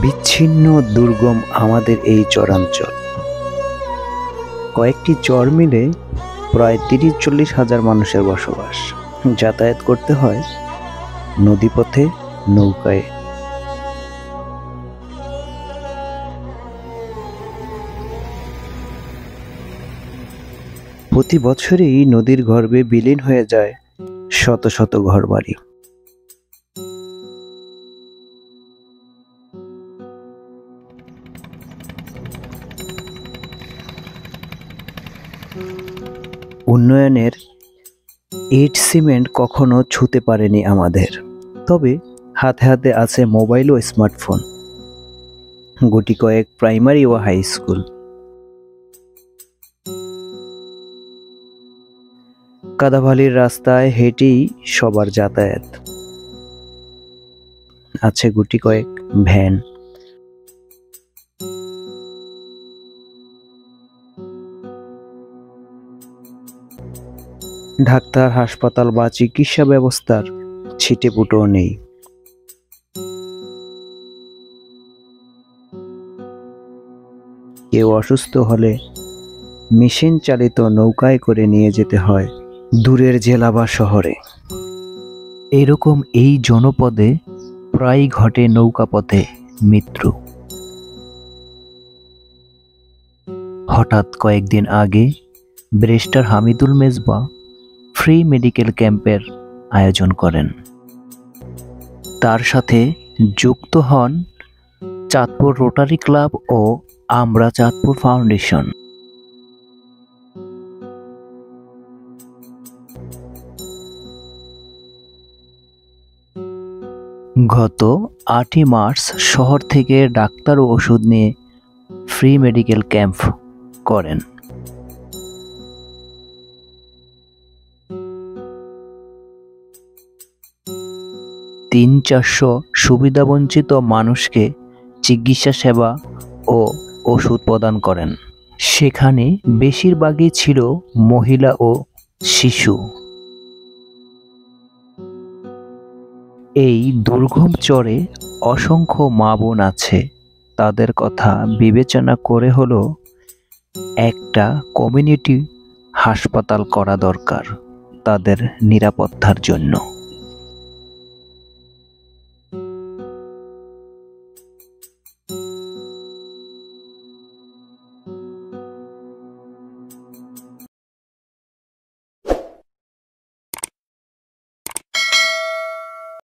বিচ্ছিন্ন দুর্গম আমাদের এই চরাঞ্চল। কয়েকটি চর মিলে প্রায় ৩০-৪০ হাজার মানুষের বসবাস। যাতায়াত করতে হয় নদীপথে, নৌকায়। প্রতি বছরই নদীর গর্ভে বিলীন হয়ে যায় শত শত ঘরবাড়ি। উন্নয়নের ইট সিমেন্ট কখনো ছুঁতে পারেনি আমাদের, তবে হাতে হাতে আছে মোবাইল ও স্মার্টফোন, গুটি কয়েক প্রাইমারি ও হাই স্কুল। কাদাভালির রাস্তায় হেঁটেই সবার যাতায়াত। আছে গুটি কয়েক ভ্যান। ডাক্তার, হাসপাতাল বা চিকিৎসা ব্যবস্থার ছিটেপুটো নেই। কেউ অসুস্থ হলে মেশিন চালিত নৌকায় করে নিয়ে যেতে হয় দূরের জেলা বা শহরে। এরকম এই জনপদে প্রায় ঘটে নৌকাপথে মৃত্যু। হঠাৎ কয়েকদিন আগে barrister Hamidul Mezba free medical ক্যাম্পের আয়োজন করেন। তার সাথে যুক্ত হন চাঁদপুর রোটারি ক্লাব ও আমরা চাঁদপুর ফাউন্ডেশন। গত 8 মার্চ শহর থেকে ডাক্তার ও ওষুধ নিয়ে ফ্রি মেডিকেল ক্যাম্প করেন। তিন 400 সুবিধাবঞ্চিত মানুষকে চিকিৎসা সেবা ও ওষুধ প্রদান করেন। সেখানে বেশিরভাগই ছিল মহিলা ও শিশু। এই দুর্গম চরে অসংখ্য মা বোন আছে। তাদের কথা বিবেচনা করে হলো একটা কমিউনিটি হাসপাতাল করা দরকার তাদের নিরাপত্তার জন্য।